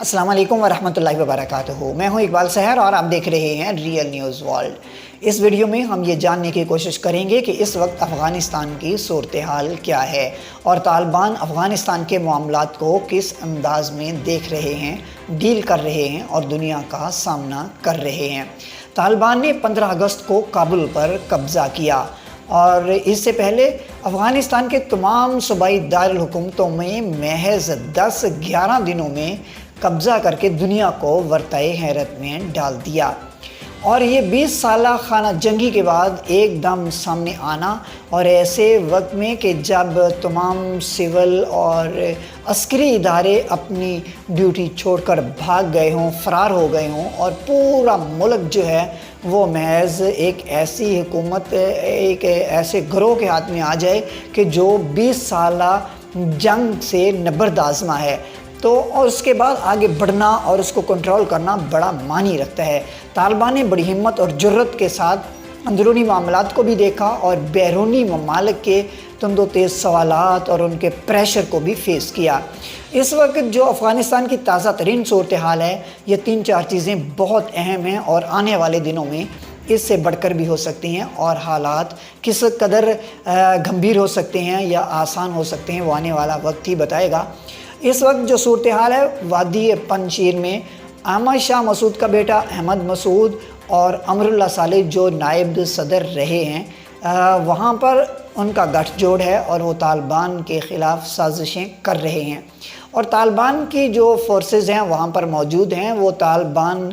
السلام علیکم ورحمۃ اللہ وبرکاتہ۔ میں ہوں اقبال سحر اور آپ دیکھ رہے ہیں ریئل نیوز ورلڈ۔ اس ویڈیو میں ہم یہ جاننے کی کوشش کریں گے کہ اس وقت افغانستان کی صورتحال کیا ہے اور طالبان افغانستان کے معاملات کو کس انداز میں دیکھ رہے ہیں، ڈیل کر رہے ہیں اور دنیا کا سامنا کر رہے ہیں۔ طالبان نے 15 اگست کو کابل پر قبضہ کیا اور اس سے پہلے افغانستان کے تمام صوبائی دارالحکومتوں میں محض 10-11 دنوں میں قبضہ کر کے دنیا کو ورطۂ حیرت میں ڈال دیا، اور یہ 20 سالہ خانہ جنگی کے بعد ایک دم سامنے آنا، اور ایسے وقت میں کہ جب تمام سول اور عسکری ادارے اپنی ڈیوٹی چھوڑ کر بھاگ گئے ہوں، فرار ہو گئے ہوں، اور پورا ملک جو ہے وہ محض ایک ایسی حکومت، ایک ایسے گروہ کے ہاتھ میں آ جائے کہ جو 20 سالہ جنگ سے نبرد آزما ہے، تو اور اس کے بعد آگے بڑھنا اور اس کو کنٹرول کرنا بڑا معنی رکھتا ہے۔ طالبان نے بڑی ہمت اور جرت کے ساتھ اندرونی معاملات کو بھی دیکھا اور بیرونی ممالک کے تند و تیز سوالات اور ان کے پریشر کو بھی فیس کیا۔ اس وقت جو افغانستان کی تازہ ترین صورتحال ہے، یہ 3-4 چیزیں بہت اہم ہیں اور آنے والے دنوں میں اس سے بڑھ کر بھی ہو سکتی ہیں، اور حالات کس قدر گھمبیر ہو سکتے ہیں یا آسان ہو سکتے ہیں وہ آنے والا وقت ہی بتائے گا۔ اس وقت جو صورتحال ہے وادی پنجشیر میں، احمد شاہ مسعود کا بیٹا احمد مسعود اور امر اللہ صالح جو نائب صدر رہے ہیں، وہاں پر ان کا گٹھ جوڑ ہے اور وہ طالبان کے خلاف سازشیں کر رہے ہیں، اور طالبان کی جو فورسز ہیں وہاں پر موجود ہیں، وہ طالبان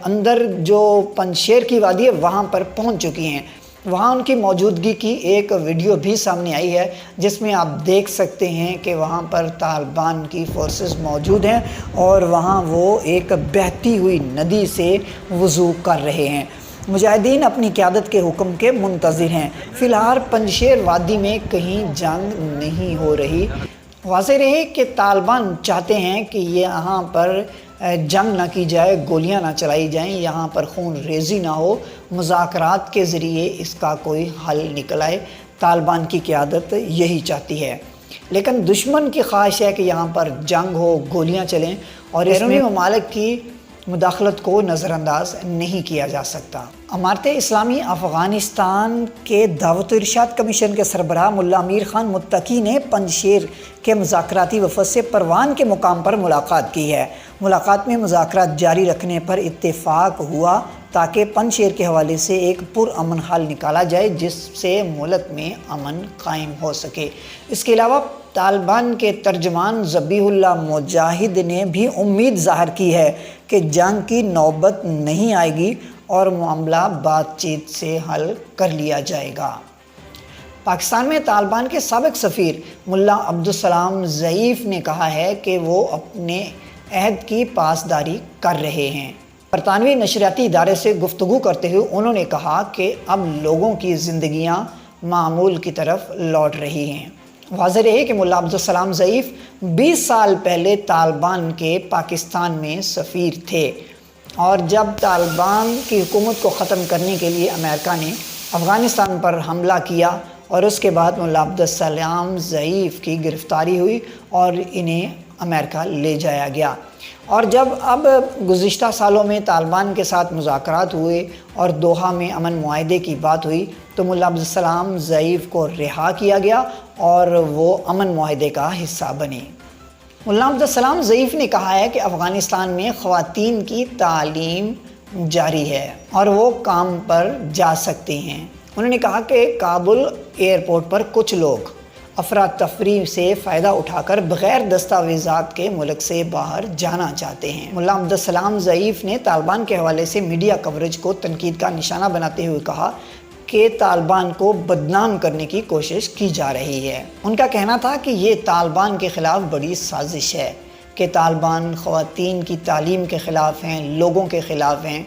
اندر جو پنجشیر کی وادی ہے وہاں پر پہنچ چکی ہیں۔ وہاں ان کی موجودگی کی ایک ویڈیو بھی سامنے آئی ہے جس میں آپ دیکھ سکتے ہیں کہ وہاں پر طالبان کی فورسز موجود ہیں اور وہاں وہ ایک بہتی ہوئی ندی سے وضو کر رہے ہیں۔ مجاہدین اپنی قیادت کے حکم کے منتظر ہیں۔ فی الحال پنجشیر وادی میں کہیں جنگ نہیں ہو رہی۔ واضح رہے کہ طالبان چاہتے ہیں کہ یہاں پر جنگ نہ کی جائے، گولیاں نہ چلائی جائیں، یہاں پر خون ریزی نہ ہو، مذاکرات کے ذریعے اس کا کوئی حل نکل آئے۔ طالبان کی قیادت یہی چاہتی ہے، لیکن دشمن کی خواہش ہے کہ یہاں پر جنگ ہو، گولیاں چلیں، اور بیرونی ممالک کی مداخلت کو نظر انداز نہیں کیا جا سکتا۔ امارت اسلامی افغانستان کے دعوت و ارشاد کمیشن کے سربراہ ملا امیر خان متقی نے پنجشیر کے مذاکراتی وفد سے پروان کے مقام پر ملاقات کی ہے۔ ملاقات میں مذاکرات جاری رکھنے پر اتفاق ہوا تاکہ پنجشیر کے حوالے سے ایک پرامن حل نکالا جائے جس سے ملک میں امن قائم ہو سکے۔ اس کے علاوہ طالبان کے ترجمان ذبیح اللہ مجاہد نے بھی امید ظاہر کی ہے کہ جنگ کی نوبت نہیں آئے گی اور معاملہ بات چیت سے حل کر لیا جائے گا۔ پاکستان میں طالبان کے سابق سفیر ملا عبدالسلام ضعیف نے کہا ہے کہ وہ اپنے عہد کی پاسداری کر رہے ہیں۔ برطانوی نشریاتی ادارے سے گفتگو کرتے ہوئے انہوں نے کہا کہ اب لوگوں کی زندگیاں معمول کی طرف لوٹ رہی ہیں۔ واضح رہے کہ ملا عبدالسلام ضعیف 20 سال پہلے طالبان کے پاکستان میں سفیر تھے، اور جب طالبان کی حکومت کو ختم کرنے کے لیے امریکہ نے افغانستان پر حملہ کیا اور اس کے بعد ملا عبدالسلام ضعیف کی گرفتاری ہوئی اور انہیں امریکہ لے جایا گیا، اور جب اب گزشتہ سالوں میں طالبان کے ساتھ مذاکرات ہوئے اور دوحہ میں امن معاہدے کی بات ہوئی تو ملا عبدالسلام ضعیف کو رہا کیا گیا اور وہ امن معاہدے کا حصہ بنے۔ ملا عبدالسلام ضعیف نے کہا ہے کہ افغانستان میں خواتین کی تعلیم جاری ہے اور وہ کام پر جا سکتی ہیں۔ انہوں نے کہا کہ کابل ایئرپورٹ پر کچھ لوگ افراتفری سے فائدہ اٹھا کر بغیر دستاویزات کے ملک سے باہر جانا چاہتے ہیں۔ ملا عبدالسلام ضعیف نے طالبان کے حوالے سے میڈیا کوریج کو تنقید کا نشانہ بناتے ہوئے کہا کہ طالبان کو بدنام کرنے کی کوشش کی جا رہی ہے۔ ان کا کہنا تھا کہ یہ طالبان کے خلاف بڑی سازش ہے، کہ طالبان خواتین کی تعلیم کے خلاف ہیں، لوگوں کے خلاف ہیں۔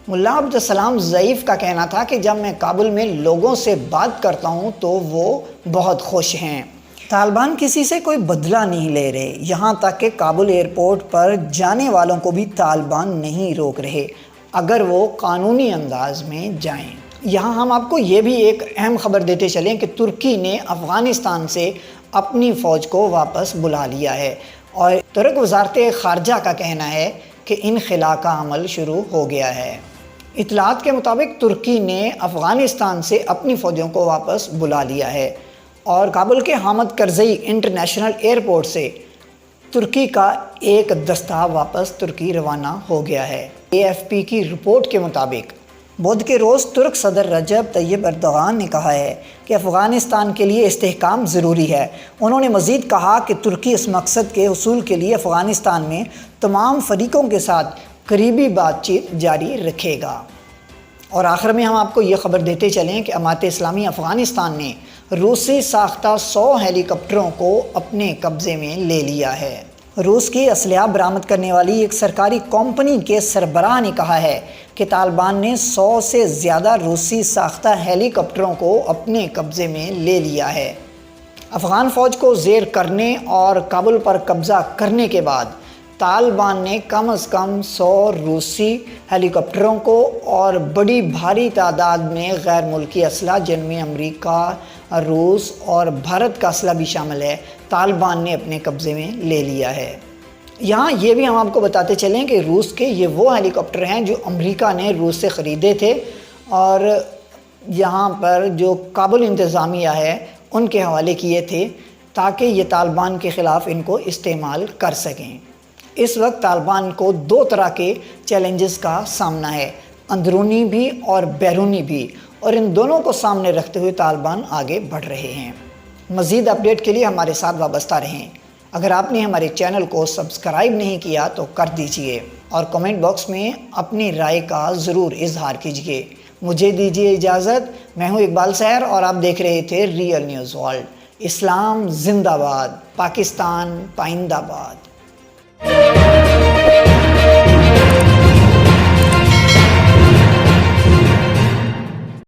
ملا عبدالسلام ضعیف کا کہنا تھا کہ جب میں کابل میں لوگوں سے بات کرتا ہوں تو وہ بہت خوش ہیں۔ طالبان کسی سے کوئی بدلہ نہیں لے رہے، یہاں تک کہ کابل ایئرپورٹ پر جانے والوں کو بھی طالبان نہیں روک رہے اگر وہ قانونی انداز میں جائیں۔ یہاں ہم آپ کو یہ بھی ایک اہم خبر دیتے چلیں کہ ترکی نے افغانستان سے اپنی فوج کو واپس بلا لیا ہے، اور ترک وزارت خارجہ کا کہنا ہے کہ انخلا کا عمل شروع ہو گیا ہے۔ اطلاعات کے مطابق ترکی نے افغانستان سے اپنی فوجوں کو واپس بلا لیا ہے اور کابل کے حامد کرزئی انٹرنیشنل ایئرپورٹ سے ترکی کا ایک دستہ واپس ترکی روانہ ہو گیا ہے۔ AFP کی رپورٹ کے مطابق بدھ کے روز ترک صدر رجب طیب اردوغان نے کہا ہے کہ افغانستان کے لیے استحکام ضروری ہے۔ انہوں نے مزید کہا کہ ترکی اس مقصد کے حصول کے لیے افغانستان میں تمام فریقوں کے ساتھ قریبی بات چیت جاری رکھے گا۔ اور آخر میں ہم آپ کو یہ خبر دیتے چلیں کہ امارت اسلامی افغانستان نے روسی ساختہ 100 ہیلی کاپٹروں کو اپنے قبضے میں لے لیا ہے۔ روس کی اسلحہ برآمد کرنے والی ایک سرکاری کمپنی کے سربراہ نے کہا ہے کہ طالبان نے 100 سے زیادہ روسی ساختہ ہیلی کاپٹروں کو اپنے قبضے میں لے لیا ہے۔ افغان فوج کو زیر کرنے اور کابل پر قبضہ کرنے کے بعد طالبان نے کم از کم 100 روسی ہیلی کاپٹروں کو اور بڑی بھاری تعداد میں غیر ملکی اسلحہ جن میں امریکہ، روس اور بھارت کا اسلحہ بھی شامل ہے، طالبان نے اپنے قبضے میں لے لیا ہے۔ یہاں یہ بھی ہم آپ کو بتاتے چلیں کہ روس کے یہ وہ ہیلی کاپٹر ہیں جو امریکہ نے روس سے خریدے تھے اور یہاں پر جو کابل انتظامیہ ہے ان کے حوالے کیے تھے تاکہ یہ طالبان کے خلاف ان کو استعمال کر سکیں۔ اس وقت طالبان کو 2 طرح کے چیلنجز کا سامنا ہے، اندرونی بھی اور بیرونی بھی، اور ان دونوں کو سامنے رکھتے ہوئے طالبان آگے بڑھ رہے ہیں۔ مزید اپڈیٹ کے لیے ہمارے ساتھ وابستہ رہیں۔ اگر آپ نے ہمارے چینل کو سبسکرائب نہیں کیا تو کر دیجئے اور کمنٹ باکس میں اپنی رائے کا ضرور اظہار کیجئے۔ مجھے دیجئے اجازت، میں ہوں اقبال سحر اور آپ دیکھ رہے تھے ریئل نیوز ورلڈ۔ اسلام زندہ باد، پاکستان پائندہ باد۔